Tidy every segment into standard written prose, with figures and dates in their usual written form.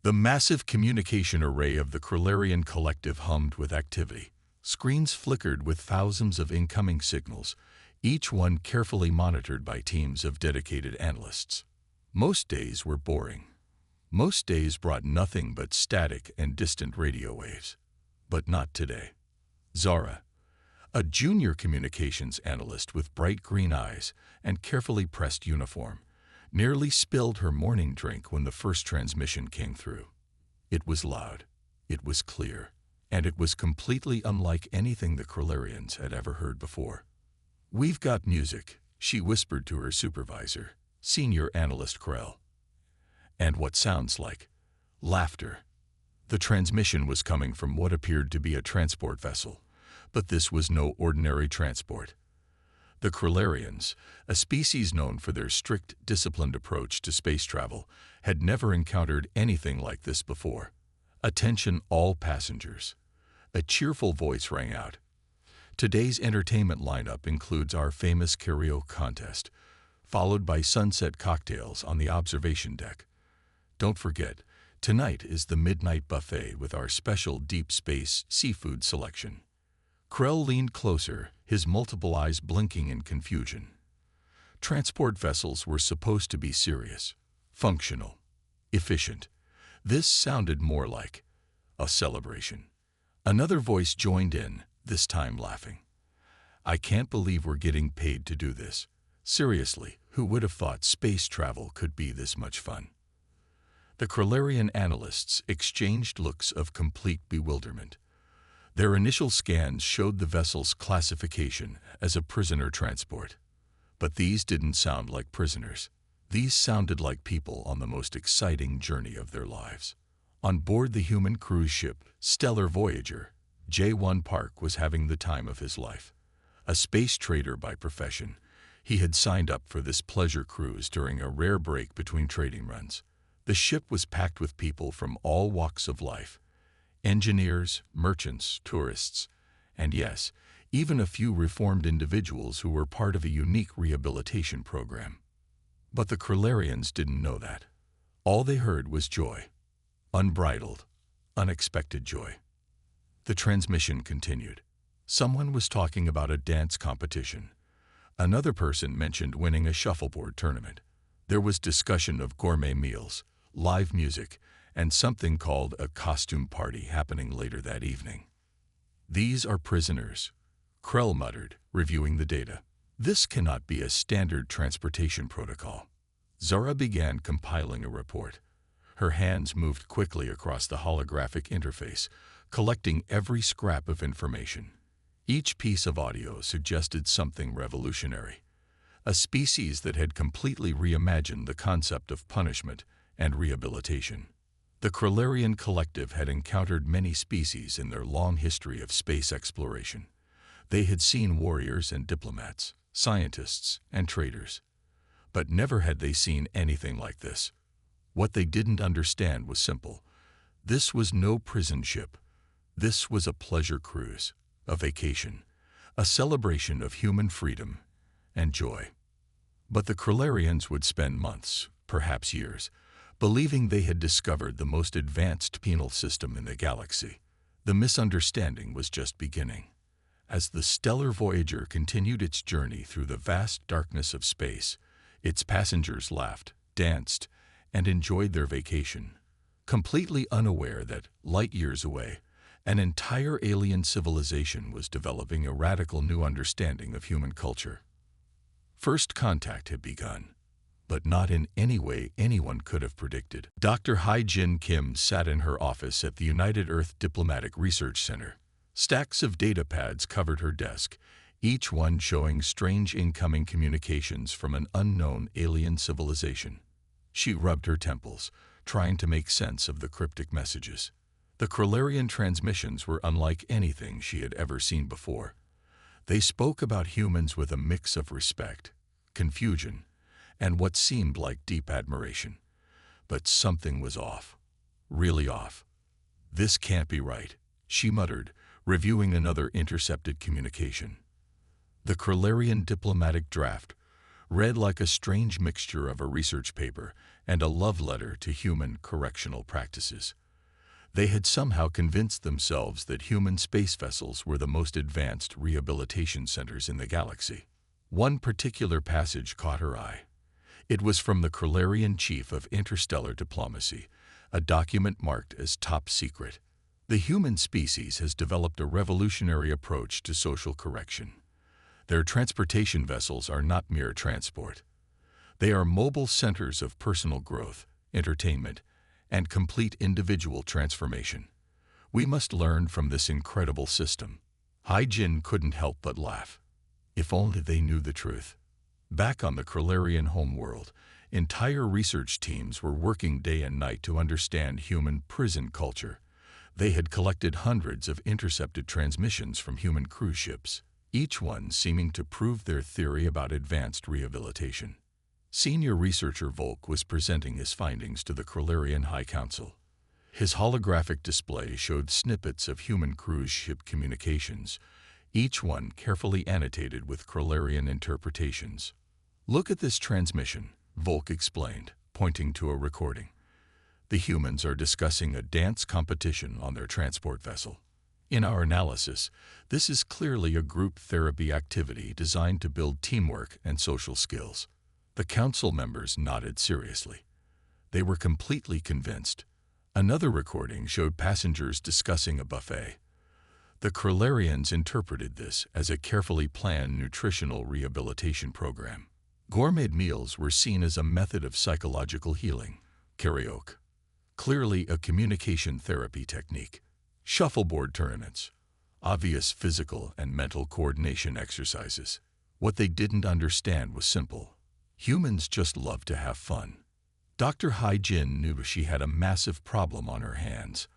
The massive communication array of the Krillarian Collective hummed with activity. Screens flickered with thousands of incoming signals, each one carefully monitored by teams of dedicated analysts. Most days were boring. Most days brought nothing but static and distant radio waves. But not today. Zara, a junior communications analyst with bright green eyes and carefully pressed uniform, nearly spilled her morning drink when the first transmission came through. It was loud, it was clear, and it was completely unlike anything the Krillarians had ever heard before. "We've got music," she whispered to her supervisor, Senior Analyst Krell. "And what sounds like laughter." The transmission was coming from what appeared to be a transport vessel, but this was no ordinary transport. The Krillarians, a species known for their strict, disciplined approach to space travel, had never encountered anything like this before. "Attention all passengers." A cheerful voice rang out. "Today's entertainment lineup includes our famous karaoke contest, followed by sunset cocktails on the observation deck. Don't forget, tonight is the midnight buffet with our special deep space seafood selection." Krell leaned closer, his multiple eyes blinking in confusion. Transport vessels were supposed to be serious, functional, efficient. This sounded more like a celebration. Another voice joined in, this time laughing. "I can't believe we're getting paid to do this. Seriously, who would have thought space travel could be this much fun?" The Krillarian analysts exchanged looks of complete bewilderment. Their initial scans showed the vessel's classification as a prisoner transport. But these didn't sound like prisoners. These sounded like people on the most exciting journey of their lives. On board the human cruise ship Stellar Voyager, J1 Park was having the time of his life. A space trader by profession, he had signed up for this pleasure cruise during a rare break between trading runs. The ship was packed with people from all walks of life. Engineers, merchants, tourists, and yes, even a few reformed individuals who were part of a unique rehabilitation program. But the Krillarians didn't know that. All they heard was joy. Unbridled, unexpected joy. The transmission continued. Someone was talking about a dance competition. Another person mentioned winning a shuffleboard tournament. There was discussion of gourmet meals, live music, and something called a costume party happening later that evening. "These are prisoners," Krell muttered, reviewing the data. "This cannot be a standard transportation protocol." Zara began compiling a report. Her hands moved quickly across the holographic interface, collecting every scrap of information. Each piece of audio suggested something revolutionary. A species that had completely reimagined the concept of punishment and rehabilitation. The Krillarian Collective had encountered many species in their long history of space exploration. They had seen warriors and diplomats, scientists and traders. But never had they seen anything like this. What they didn't understand was simple. This was no prison ship. This was a pleasure cruise, a vacation, a celebration of human freedom and joy. But the Krillarians would spend months, perhaps years, believing they had discovered the most advanced penal system in the galaxy. The misunderstanding was just beginning. As the Stellar Voyager continued its journey through the vast darkness of space, its passengers laughed, danced, and enjoyed their vacation, completely unaware that, light years away, an entire alien civilization was developing a radical new understanding of human culture. First contact had begun, but not in any way anyone could have predicted. Dr. Hai-Jin Kim sat in her office at the United Earth Diplomatic Research Center. Stacks of data pads covered her desk, each one showing strange incoming communications from an unknown alien civilization. She rubbed her temples, trying to make sense of the cryptic messages. The Krillarian transmissions were unlike anything she had ever seen before. They spoke about humans with a mix of respect, confusion, and what seemed like deep admiration. But something was off. Really off. "This can't be right," she muttered, reviewing another intercepted communication. The Krillarian diplomatic draft read like a strange mixture of a research paper and a love letter to human correctional practices. They had somehow convinced themselves that human space vessels were the most advanced rehabilitation centers in the galaxy. One particular passage caught her eye. It was from the Krillarian Chief of Interstellar Diplomacy, a document marked as top secret. The human species has developed a revolutionary approach to social correction. Their transportation vessels are not mere transport. They are mobile centers of personal growth, entertainment, and complete individual transformation. We must learn from this incredible system. Hai-Jin couldn't help but laugh. If only they knew the truth. Back on the Krillarian homeworld, entire research teams were working day and night to understand human prison culture. They had collected hundreds of intercepted transmissions from human cruise ships, each one seeming to prove their theory about advanced rehabilitation. Senior researcher Volk was presenting his findings to the Krillarian High Council. His holographic display showed snippets of human cruise ship communications, each one carefully annotated with Krillarian interpretations. "Look at this transmission," Volk explained, pointing to a recording. "The humans are discussing a dance competition on their transport vessel. In our analysis, this is clearly a group therapy activity designed to build teamwork and social skills." The council members nodded seriously. They were completely convinced. Another recording showed passengers discussing a buffet. The Krillarians interpreted this as a carefully planned nutritional rehabilitation program. Gourmet meals were seen as a method of psychological healing. Karaoke, clearly a communication therapy technique. Shuffleboard tournaments, obvious physical and mental coordination exercises. What they didn't understand was simple. Humans just love to have fun. Dr. Hai-Jin knew she had a massive problem on her hands.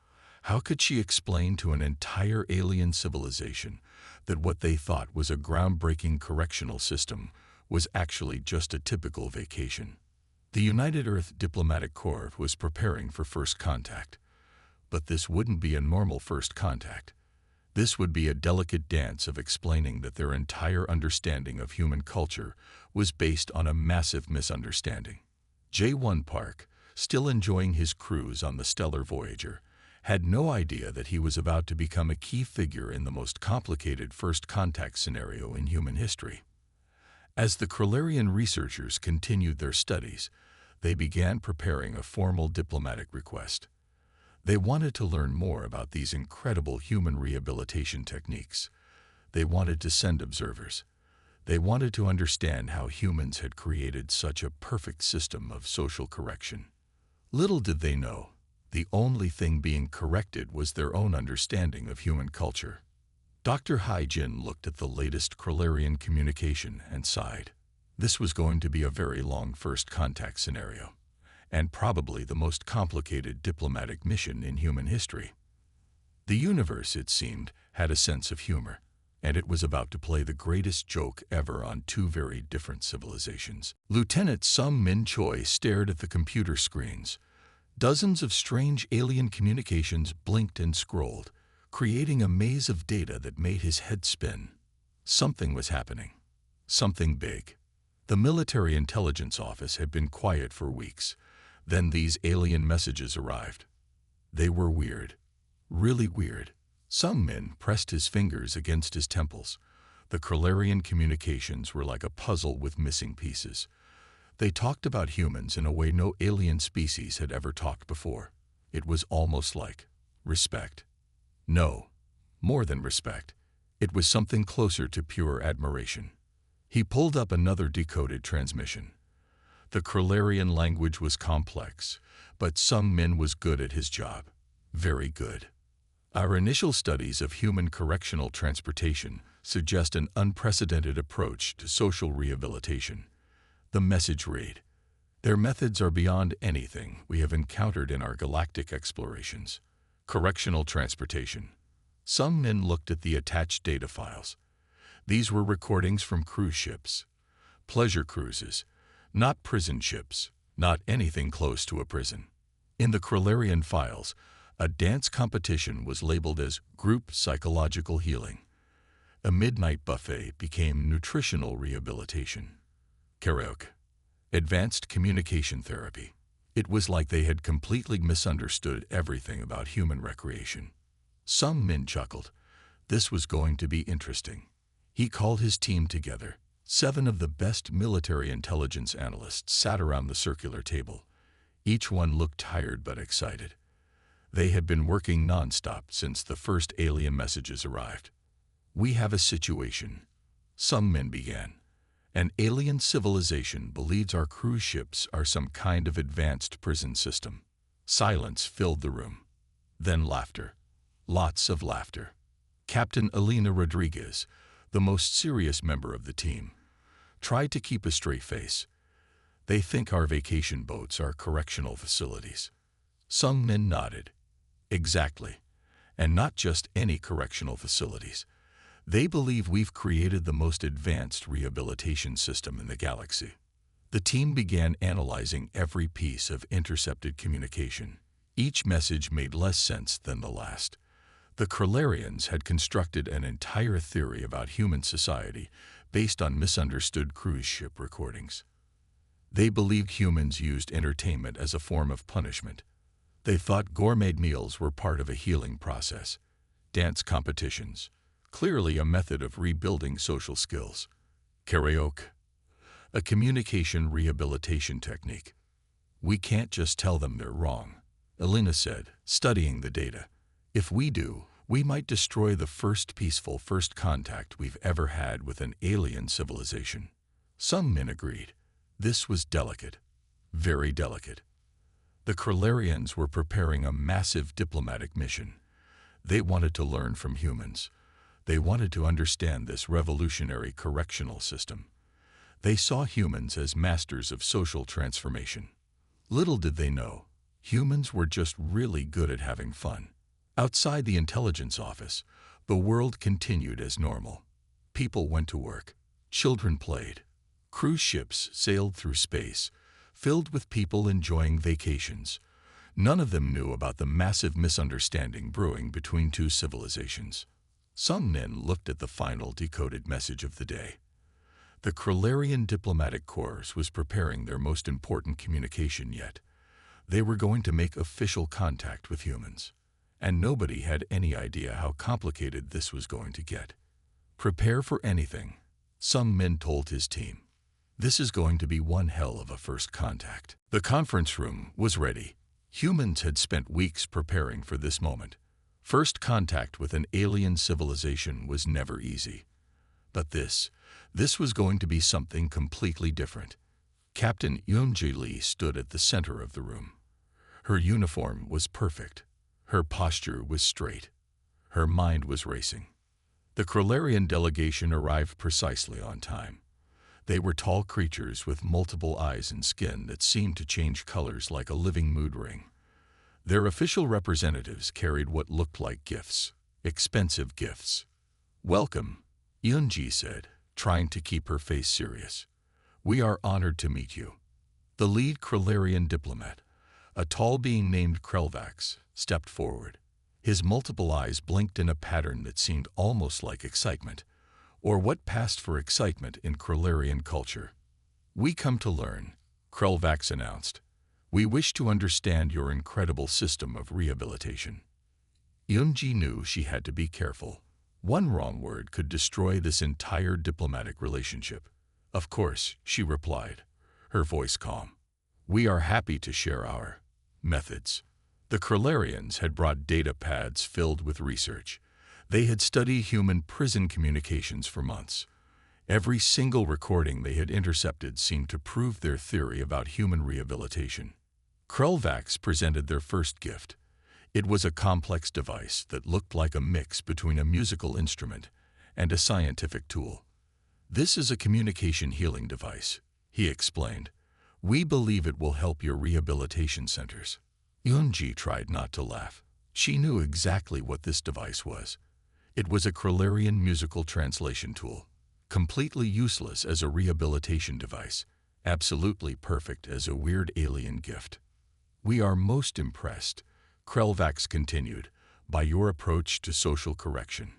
How could she explain to an entire alien civilization that what they thought was a groundbreaking correctional system was actually just a typical vacation? The United Earth Diplomatic Corps was preparing for first contact. But this wouldn't be a normal first contact. This would be a delicate dance of explaining that their entire understanding of human culture was based on a massive misunderstanding. J1 Park, still enjoying his cruise on the Stellar Voyager, had no idea that he was about to become a key figure in the most complicated first contact scenario in human history. As the Krillarian researchers continued their studies, they began preparing a formal diplomatic request. They wanted to learn more about these incredible human rehabilitation techniques. They wanted to send observers. They wanted to understand how humans had created such a perfect system of social correction. Little did they know, the only thing being corrected was their own understanding of human culture. Dr. Hai-Jin looked at the latest Krillarian communication and sighed. This was going to be a very long first contact scenario, and probably the most complicated diplomatic mission in human history. The universe, it seemed, had a sense of humor, and it was about to play the greatest joke ever on two very different civilizations. Lieutenant Sung Min Choi stared at the computer screens. Dozens of strange alien communications blinked and scrolled, creating a maze of data that made his head spin. Something was happening. Something big. The military intelligence office had been quiet for weeks. Then these alien messages arrived. They were weird. Really weird. Sung Min pressed his fingers against his temples. The Krillarian communications were like a puzzle with missing pieces. They talked about humans in a way no alien species had ever talked before. It was almost like respect. No, more than respect. It was something closer to pure admiration. He pulled up another decoded transmission. The Krillarian language was complex, but Sung Min was good at his job. Very good. Our initial studies of human correctional transportation suggest an unprecedented approach to social rehabilitation. The message read, "Their methods are beyond anything we have encountered in our galactic explorations." Correctional transportation. Sung Min looked at the attached data files. These were recordings from cruise ships. Pleasure cruises, not prison ships, not anything close to a prison. In the Krillarian files, a dance competition was labeled as group psychological healing. A midnight buffet became nutritional rehabilitation. Karaoke, advanced communication therapy. It was like they had completely misunderstood everything about human recreation. Sung Min chuckled. This was going to be interesting. He called his team together. 7 of the best military intelligence analysts sat around the circular table. Each one looked tired but excited. They had been working non-stop since the first alien messages arrived. We have a situation, Sung Min began. An alien civilization believes our cruise ships are some kind of advanced prison system. Silence filled the room. Then laughter. Lots of laughter. Captain Elena Rodriguez, the most serious member of the team, tried to keep a straight face. They think our vacation boats are correctional facilities. Sung Min nodded. Exactly. And not just any correctional facilities. They believe we've created the most advanced rehabilitation system in the galaxy. The team began analyzing every piece of intercepted communication. Each message made less sense than the last. The Krillarians had constructed an entire theory about human society based on misunderstood cruise ship recordings. They believed humans used entertainment as a form of punishment. They thought gourmet meals were part of a healing process. Dance competitions, clearly a method of rebuilding social skills. Karaoke, a communication rehabilitation technique. We can't just tell them they're wrong, Elena said, studying the data. If we do, we might destroy the first peaceful first contact we've ever had with an alien civilization. Some men agreed. This was delicate, very delicate. The Krillarians were preparing a massive diplomatic mission. They wanted to learn from humans. They wanted to understand this revolutionary correctional system. They saw humans as masters of social transformation. Little did they know, humans were just really good at having fun. Outside the intelligence office, the world continued as normal. People went to work. Children played. Cruise ships sailed through space, filled with people enjoying vacations. None of them knew about the massive misunderstanding brewing between two civilizations. Sung Min looked at the final decoded message of the day. The Krillarian Diplomatic Corps was preparing their most important communication yet. They were going to make official contact with humans. And nobody had any idea how complicated this was going to get. Prepare for anything, Sung Min told his team. This is going to be one hell of a first contact. The conference room was ready. Humans had spent weeks preparing for this moment. First contact with an alien civilization was never easy. But this was going to be something completely different. Captain Yoonji Lee stood at the center of the room. Her uniform was perfect. Her posture was straight. Her mind was racing. The Krillarian delegation arrived precisely on time. They were tall creatures with multiple eyes and skin that seemed to change colors like a living mood ring. Their official representatives carried what looked like gifts, expensive gifts. "Welcome," Yoonji said, trying to keep her face serious. "We are honored to meet you." The lead Krillarian diplomat, a tall being named Krelvax, stepped forward. His multiple eyes blinked in a pattern that seemed almost like excitement, or what passed for excitement in Krillarian culture. "We come to learn," Krelvax announced. "We wish to understand your incredible system of rehabilitation." Yoonji knew she had to be careful. One wrong word could destroy this entire diplomatic relationship. "Of course," she replied, her voice calm. "We are happy to share our methods." The Krillarians had brought data pads filled with research. They had studied human prison communications for months. Every single recording they had intercepted seemed to prove their theory about human rehabilitation. Krelvax presented their first gift. It was a complex device that looked like a mix between a musical instrument and a scientific tool. "This is a communication healing device," he explained. "We believe it will help your rehabilitation centers." Yoonji tried not to laugh. She knew exactly what this device was. It was a Krillarian musical translation tool, completely useless as a rehabilitation device, absolutely perfect as a weird alien gift. "We are most impressed," Krelvax continued, "by your approach to social correction.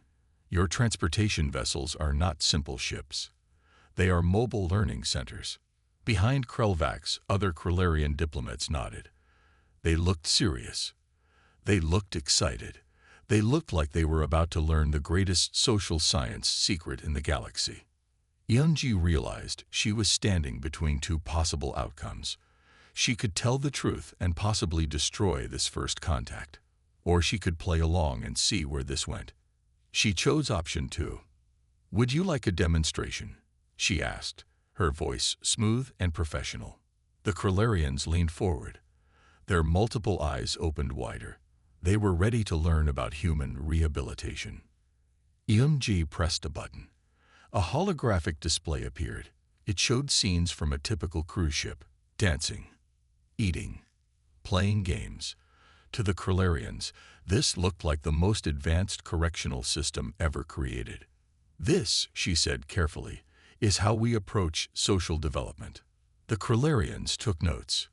Your transportation vessels are not simple ships. They are mobile learning centers. Behind Krelvax, other Krellarian diplomats nodded. They looked serious. They looked excited. They looked like they were about to learn the greatest social science secret in the galaxy. Yunji realized she was standing between two possible outcomes. She could tell the truth and possibly destroy this first contact, or she could play along and see where this went. She chose option 2. "Would you like a demonstration?" she asked, her voice smooth and professional. The Krellarians leaned forward. Their multiple eyes opened wider. They were ready to learn about human rehabilitation. Yunji pressed a button. A holographic display appeared. It showed scenes from a typical cruise ship, dancing, eating, playing games. To the Krellarians, this looked like the most advanced correctional system ever created. "This," she said carefully, "is how we approach social development." The Krellarians took notes.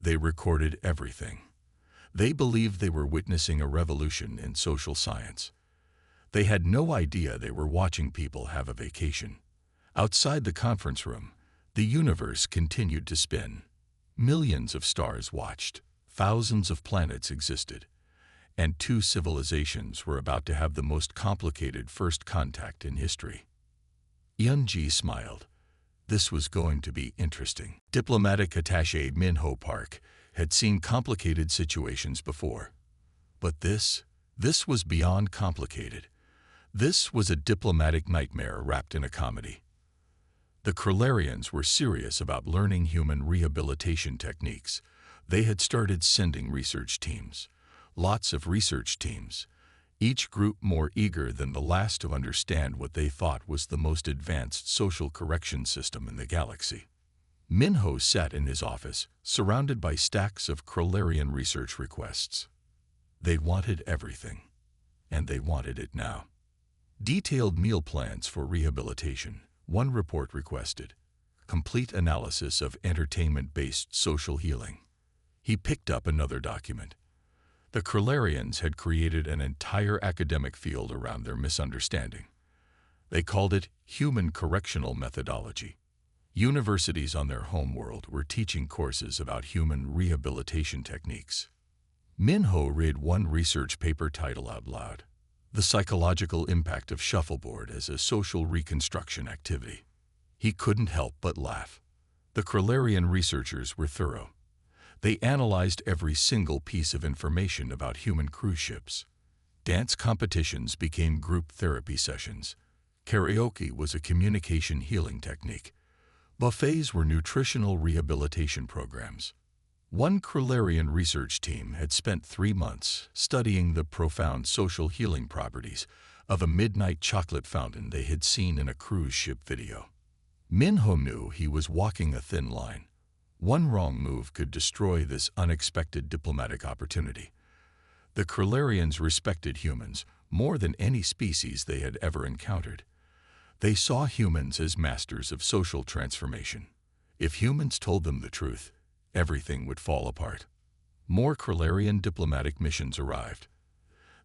They recorded everything. They believed they were witnessing a revolution in social science. They had no idea they were watching people have a vacation. Outside the conference room, the universe continued to spin. Millions of stars watched. Thousands of planets existed. And 2 civilizations were about to have the most complicated first contact in history. Yunji smiled. This was going to be interesting. Diplomatic attaché Minho Park had seen complicated situations before. But this was beyond complicated. This was a diplomatic nightmare wrapped in a comedy. The Krellarians were serious about learning human rehabilitation techniques. They had started sending research teams. Lots of research teams. Each group more eager than the last to understand what they thought was the most advanced social correction system in the galaxy. Minho sat in his office, surrounded by stacks of Krellarian research requests. They wanted everything, and they wanted it now. Detailed meal plans for rehabilitation, one report requested. Complete analysis of entertainment-based social healing. He picked up another document. The Krellarians had created an entire academic field around their misunderstanding. They called it human correctional methodology. Universities on their homeworld were teaching courses about human rehabilitation techniques. Minho read one research paper title out loud: "The Psychological Impact of Shuffleboard as a Social Reconstruction Activity." He couldn't help but laugh. The Krellarian researchers were thorough. They analyzed every single piece of information about human cruise ships. Dance competitions became group therapy sessions. Karaoke was a communication healing technique. Buffets were nutritional rehabilitation programs. One Krellarian research team had spent 3 months studying the profound social healing properties of a midnight chocolate fountain they had seen in a cruise ship video. Minho knew he was walking a thin line. One wrong move could destroy this unexpected diplomatic opportunity. The Krellarians respected humans more than any species they had ever encountered. They saw humans as masters of social transformation. If humans told them the truth, everything would fall apart. More Krellarian diplomatic missions arrived.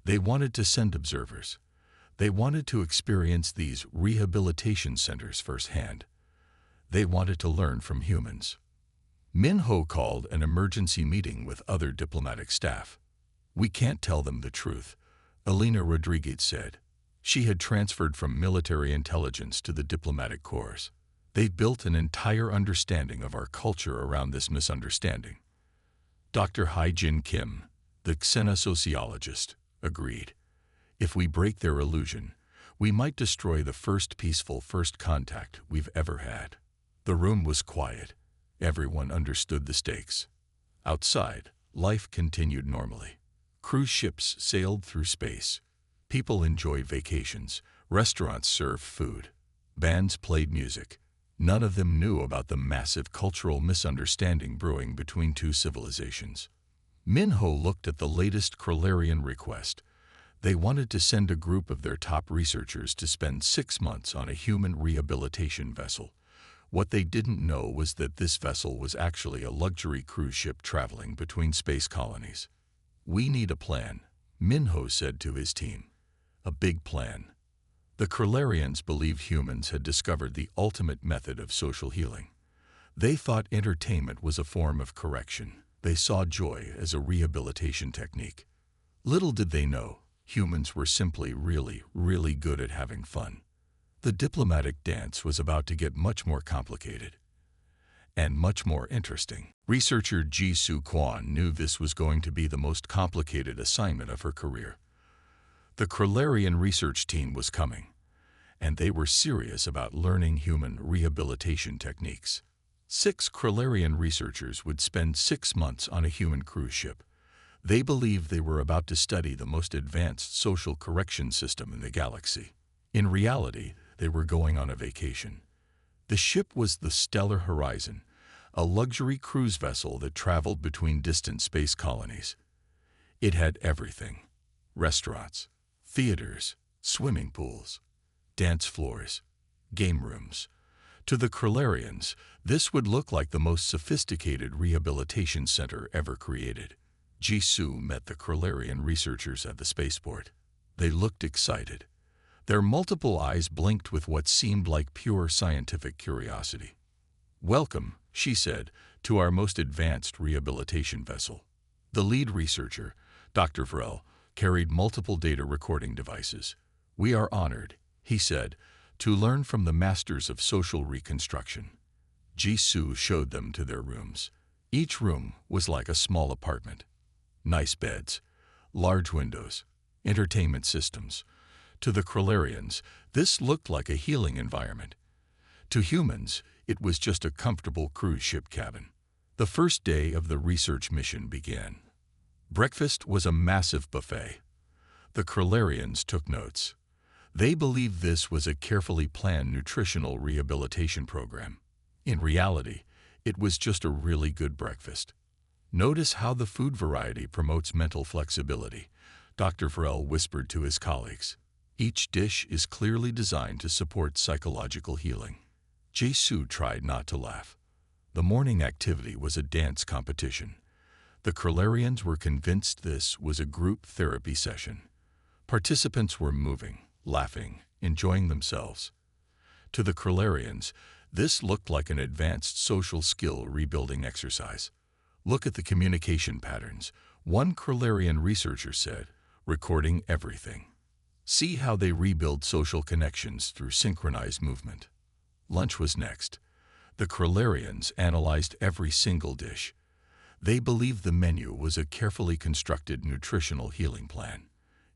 They wanted to send observers. They wanted to experience these rehabilitation centers firsthand. They wanted to learn from humans. Minho called an emergency meeting with other diplomatic staff. "We can't tell them the truth," Elena Rodriguez said. She had transferred from military intelligence to the diplomatic corps. They built an entire understanding of our culture around this misunderstanding. Dr. Hai-Jin Kim, the xenosociologist, agreed. "If we break their illusion, we might destroy the first peaceful first contact we've ever had." The room was quiet. Everyone understood the stakes. Outside, life continued normally. Cruise ships sailed through space. People enjoyed vacations. Restaurants served food. Bands played music. None of them knew about the massive cultural misunderstanding brewing between 2 civilizations. Minho looked at the latest Krellarian request. They wanted to send a group of their top researchers to spend 6 months on a human rehabilitation vessel. What they didn't know was that this vessel was actually a luxury cruise ship traveling between space colonies. "We need a plan," Minho said to his team. "A big plan." The Krellarians believed humans had discovered the ultimate method of social healing. They thought entertainment was a form of correction. They saw joy as a rehabilitation technique. Little did they know, humans were simply really good at having fun. The diplomatic dance was about to get much more complicated and much more interesting. Researcher Ji-Soo Kwon knew this was going to be the most complicated assignment of her career. The Krillarian research team was coming, and they were serious about learning human rehabilitation techniques. 6 Krillarian researchers would spend 6 months on a human cruise ship. They believed they were about to study the most advanced social correction system in the galaxy. In reality, they were going on a vacation. The ship was the Stellar Horizon, a luxury cruise vessel that traveled between distant space colonies. It had everything: restaurants, theaters, swimming pools, dance floors, game rooms. To the Krillarians, this would look like the most sophisticated rehabilitation center ever created. Ji-Soo met the Krillarian researchers at the spaceport. They looked excited. Their multiple eyes blinked with what seemed like pure scientific curiosity. "Welcome," she said, "to our most advanced rehabilitation vessel." The lead researcher, Dr. Vrel, carried multiple data recording devices. "We are honored," he said, "to learn from the masters of social reconstruction." Ji-Soo showed them to their rooms. Each room was like a small apartment. Nice beds, large windows, entertainment systems. To the Krillarians, this looked like a healing environment. To humans, it was just a comfortable cruise ship cabin. The first day of the research mission began. Breakfast was a massive buffet. The Krillarians took notes. They believed this was a carefully planned nutritional rehabilitation program. In reality, it was just a really good breakfast. "Notice how the food variety promotes mental flexibility," Dr. Vrel whispered to his colleagues. "Each dish is clearly designed to support psychological healing." Ji-Soo tried not to laugh. The morning activity was a dance competition. The Krillarians were convinced this was a group therapy session. Participants were moving, laughing, enjoying themselves. To the Krillarians, this looked like an advanced social skill rebuilding exercise. "Look at the communication patterns," one Krillarian researcher said, recording everything. "See how they rebuild social connections through synchronized movement." Lunch was next. The Krillarians analyzed every single dish. They believed the menu was a carefully constructed nutritional healing plan.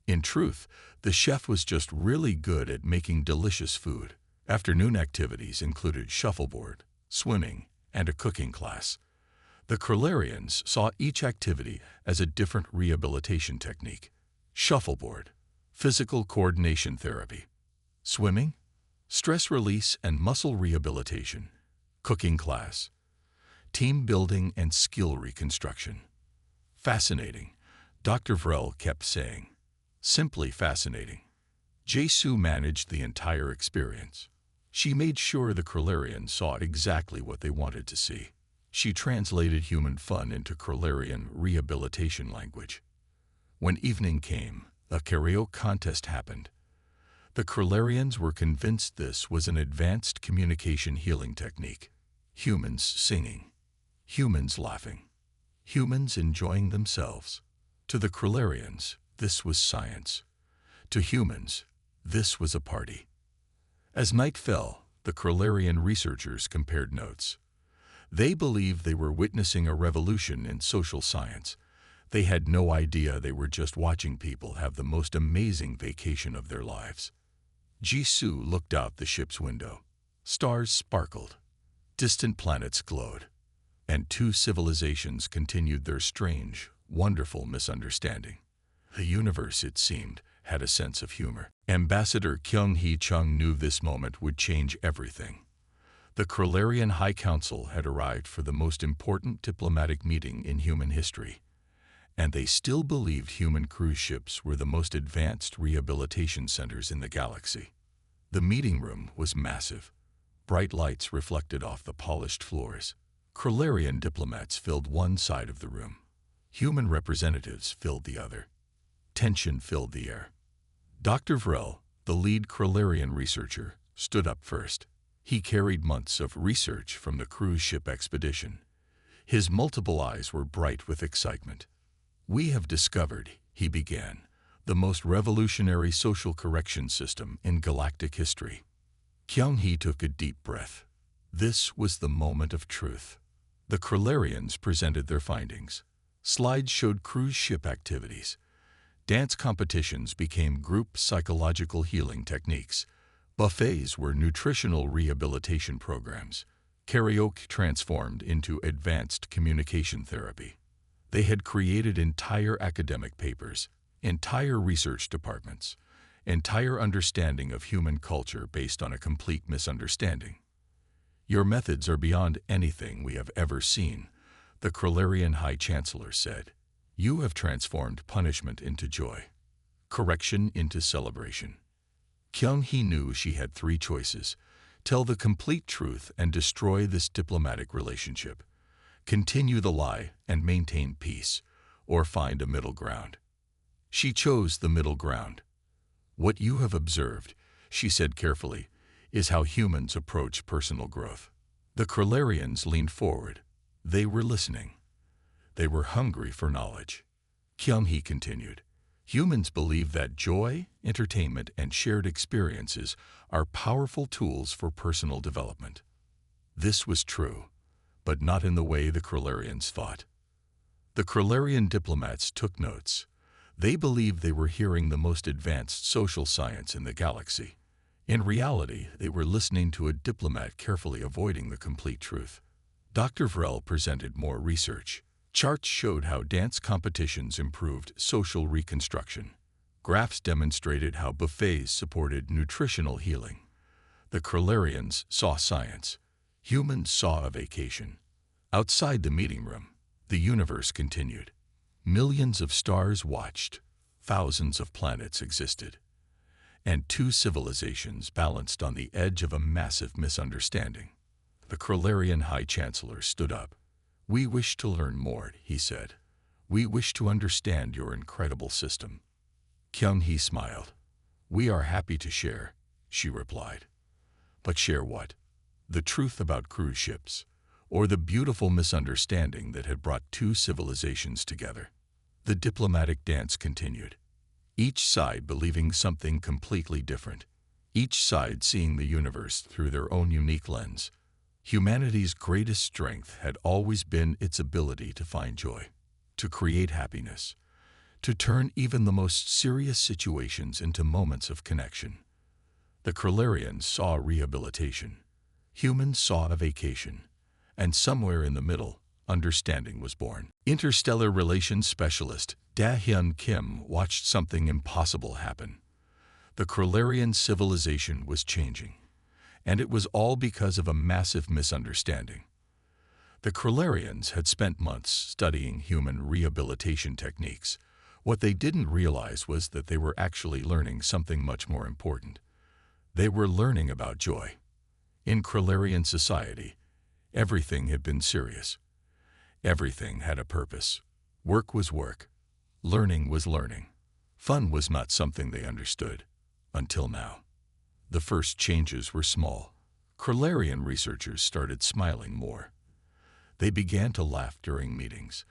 In truth, the chef was just really good at making delicious food. Afternoon activities included shuffleboard, swimming, and a cooking class. The Krillarians saw each activity as a different rehabilitation technique. Shuffleboard, physical coordination therapy. Swimming, stress release and muscle rehabilitation. Cooking class, team building and skill reconstruction. "Fascinating," Dr. Vrel kept saying. "Simply fascinating." Ji-Soo managed the entire experience. She made sure the Krillarians saw exactly what they wanted to see. She translated human fun into Krillarian rehabilitation language. When evening came, a karaoke contest happened. The Krillarians were convinced this was an advanced communication healing technique. Humans singing, humans laughing, humans enjoying themselves. To the Krillarians, this was science. To humans, this was a party. As night fell, the Krillarian researchers compared notes. They believed they were witnessing a revolution in social science. They had no idea they were just watching people have the most amazing vacation of their lives. Ji-Soo looked out the ship's window. Stars sparkled. Distant planets glowed. And 2 civilizations continued their strange, wonderful misunderstanding. The universe, it seemed, had a sense of humor. Ambassador Kyung-hee Chung knew this moment would change everything. The Krillarian High Council had arrived for the most important diplomatic meeting in human history, and they still believed human cruise ships were the most advanced rehabilitation centers in the galaxy. The meeting room was massive. Bright lights reflected off the polished floors. Krillarian diplomats filled one side of the room. Human representatives filled the other. Tension filled the air. Dr. Vrel, the lead Krillarian researcher, stood up first. He carried months of research from the cruise ship expedition. His multiple eyes were bright with excitement. "We have discovered," he began, "the most revolutionary social correction system in galactic history." Kyung-hee took a deep breath. This was the moment of truth. The Krillarians presented their findings. Slides showed cruise ship activities. Dance competitions became group psychological healing techniques. Buffets were nutritional rehabilitation programs. Karaoke transformed into advanced communication therapy. They had created entire academic papers, entire research departments, entire understanding of human culture based on a complete misunderstanding. "Your methods are beyond anything we have ever seen," the Krillarian High Chancellor said. "You have transformed punishment into joy, correction into celebration." Kyung-hee knew she had three choices: tell the complete truth and destroy this diplomatic relationship, continue the lie and maintain peace, or find a middle ground. She chose the middle ground. "What you have observed," she said carefully, "is how humans approach personal growth." The Krillarians leaned forward. They were listening. They were hungry for knowledge. Kyung-hee continued, "Humans believe that joy, entertainment, and shared experiences are powerful tools for personal development." This was true, but not in the way the Krillarians thought. The Krillarian diplomats took notes. They believed they were hearing the most advanced social science in the galaxy. In reality, they were listening to a diplomat carefully avoiding the complete truth. Dr. Vrel presented more research. Charts showed how dance competitions improved social reconstruction. Graphs demonstrated how buffets supported nutritional healing. The Krillarians saw science. Humans saw a vacation. Outside the meeting room, the universe continued. Millions of stars watched. Thousands of planets existed. And two civilizations balanced on the edge of a massive misunderstanding. The Krillarian High Chancellor stood up. "We wish to learn more," he said. "We wish to understand your incredible system." Kyung-hee smiled. "We are happy to share," she replied. "But share what? The truth about cruise ships, or the beautiful misunderstanding that had brought two civilizations together?" The diplomatic dance continued. Each side believing something completely different. Each side seeing the universe through their own unique lens. Humanity's greatest strength had always been its ability to find joy, to create happiness, to turn even the most serious situations into moments of connection. The Krillarians saw rehabilitation. Humans saw a vacation. And somewhere in the middle, understanding was born. Interstellar relations specialist Da-hyun Kim watched something impossible happen. The Krillarian civilization was changing. And it was all because of a massive misunderstanding. The Krillarians had spent months studying human rehabilitation techniques. What they didn't realize was that they were actually learning something much more important. They were learning about joy. In Krillarian society, everything had been serious. Everything had a purpose. Work was work. Learning was learning. Fun was not something they understood, until now. The first changes were small. Krillarian researchers started smiling more. They began to laugh during meetings.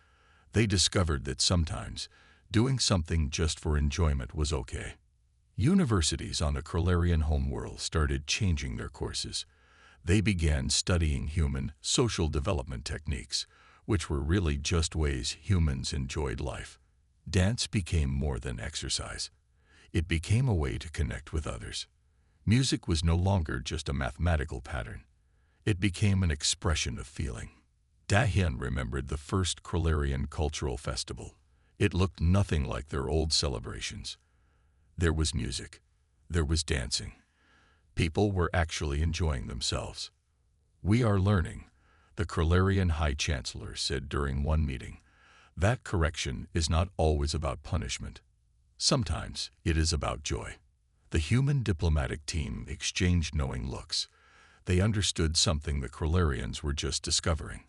They discovered that sometimes doing something just for enjoyment was okay. Universities on the Krillarian homeworld started changing their courses. They began studying human social development techniques, which were really just ways humans enjoyed life. Dance became more than exercise. It became a way to connect with others. Music was no longer just a mathematical pattern. It became an expression of feeling. Da-hyun remembered the first Krillarian cultural festival. It looked nothing like their old celebrations. There was music. There was dancing. People were actually enjoying themselves. "We are learning," the Krillarian High Chancellor said during one meeting, "that correction is not always about punishment. Sometimes it is about joy." The human diplomatic team exchanged knowing looks. They understood something the Krillarians were just discovering.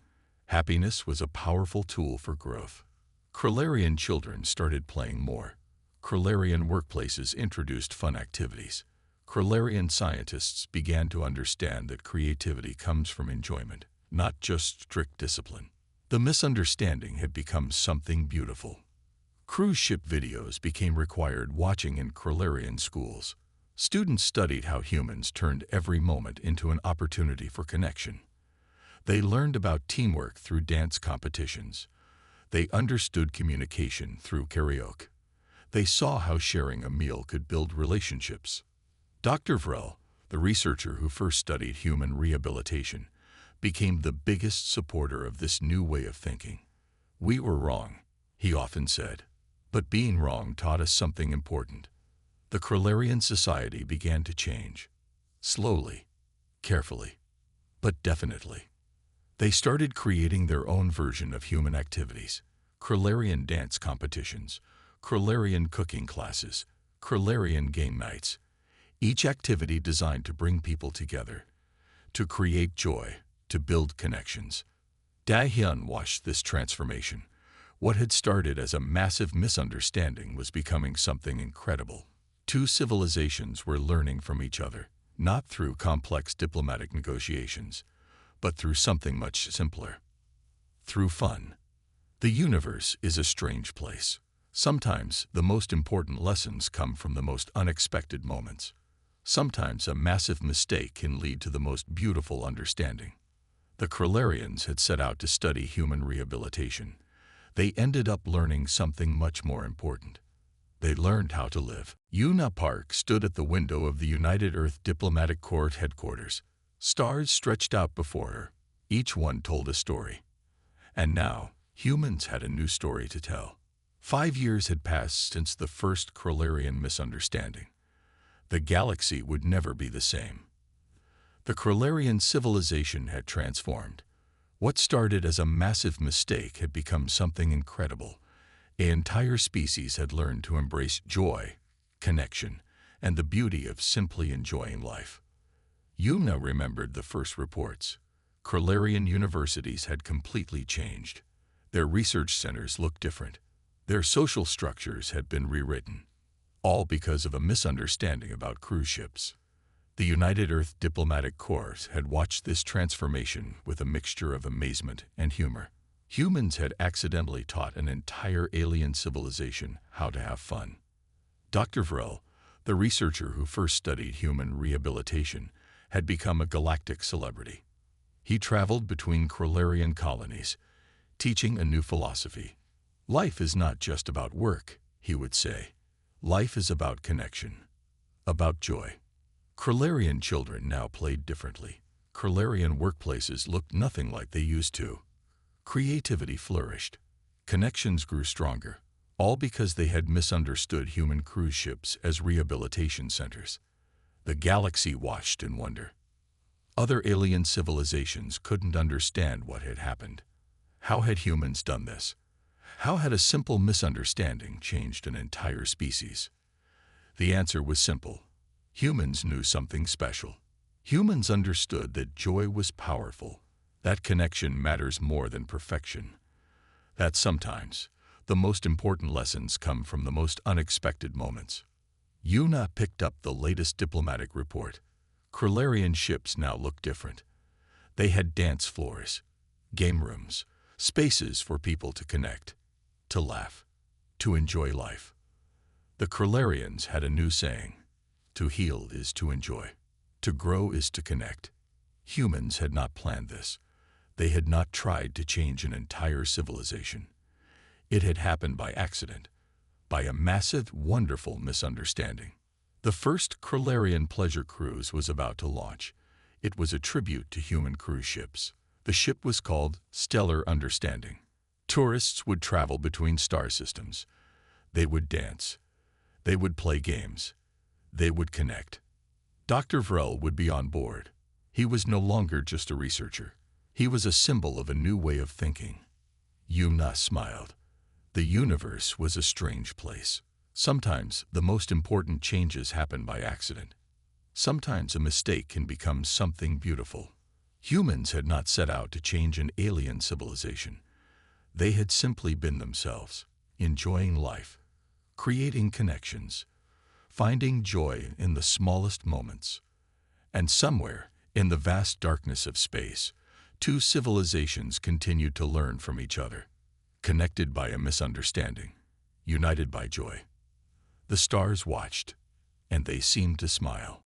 Happiness was a powerful tool for growth. Krillarian children started playing more. Krillarian workplaces introduced fun activities. Krillerian scientists began to understand that creativity comes from enjoyment, not just strict discipline. The misunderstanding had become something beautiful. Cruise ship videos became required watching in Krillerian schools. Students studied how humans turned every moment into an opportunity for connection. They learned about teamwork through dance competitions. They understood communication through karaoke. They saw how sharing a meal could build relationships. Dr. Vrel, the researcher who first studied human rehabilitation, became the biggest supporter of this new way of thinking. "We were wrong," he often said. But being wrong taught us something important. The Krillerian society began to change. Slowly, carefully, but definitely. They started creating their own version of human activities: Krillerian dance competitions, Krillerian cooking classes, Krillerian game nights. Each activity designed to bring people together, to create joy, to build connections. Da-hyun watched this transformation. What had started as a massive misunderstanding was becoming something incredible. Two civilizations were learning from each other, not through complex diplomatic negotiations, but through something much simpler. Through fun. The universe is a strange place. Sometimes the most important lessons come from the most unexpected moments. Sometimes a massive mistake can lead to the most beautiful understanding. The Krillerians had set out to study human rehabilitation. They ended up learning something much more important. They learned how to live. Yuna Park stood at the window of the United Earth Diplomatic Corps headquarters. Stars stretched out before her. Each one told a story. And now, humans had a new story to tell. 5 years had passed since the first Krillerian misunderstanding. The galaxy would never be the same. The Krillerian civilization had transformed. What started as a massive mistake had become something incredible. An entire species had learned to embrace joy, connection, and the beauty of simply enjoying life. Yuna remembered the first reports. Krillerian universities had completely changed. Their research centers looked different. Their social structures had been rewritten. All because of a misunderstanding about cruise ships. The United Earth Diplomatic Corps had watched this transformation with a mixture of amazement and humor. Humans had accidentally taught an entire alien civilization how to have fun. Dr. Vrel, the researcher who first studied human rehabilitation, had become a galactic celebrity. He traveled between Krillerian colonies, teaching a new philosophy. "Life is not just about work," he would say. "Life is about connection, about joy." Krillerian children now played differently. Krillerian workplaces looked nothing like they used to. Creativity flourished. Connections grew stronger, all because they had misunderstood human cruise ships as rehabilitation centers. The galaxy watched in wonder. Other alien civilizations couldn't understand what had happened. How had humans done this? How had a simple misunderstanding changed an entire species? The answer was simple. Humans knew something special. Humans understood that joy was powerful, that connection matters more than perfection, that sometimes the most important lessons come from the most unexpected moments. Yuna picked up the latest diplomatic report. Krillerian ships now looked different. They had dance floors, game rooms, spaces for people to connect, to laugh, to enjoy life. The Krillerians had a new saying: "To heal is to enjoy. To grow is to connect." Humans had not planned this. They had not tried to change an entire civilization. It had happened by accident, by a massive, wonderful misunderstanding. The first Krillerian pleasure cruise was about to launch. It was a tribute to human cruise ships. The ship was called Stellar Understanding. Tourists would travel between star systems. They would dance. They would play games. They would connect. Dr. Vrel would be on board. He was no longer just a researcher. He was a symbol of a new way of thinking. Yuna smiled. The universe was a strange place. Sometimes the most important changes happen by accident. Sometimes a mistake can become something beautiful. Humans had not set out to change an alien civilization. They had simply been themselves, enjoying life, creating connections, finding joy in the smallest moments. And somewhere, in the vast darkness of space, two civilizations continued to learn from each other, connected by a misunderstanding, united by joy. The stars watched, and they seemed to smile.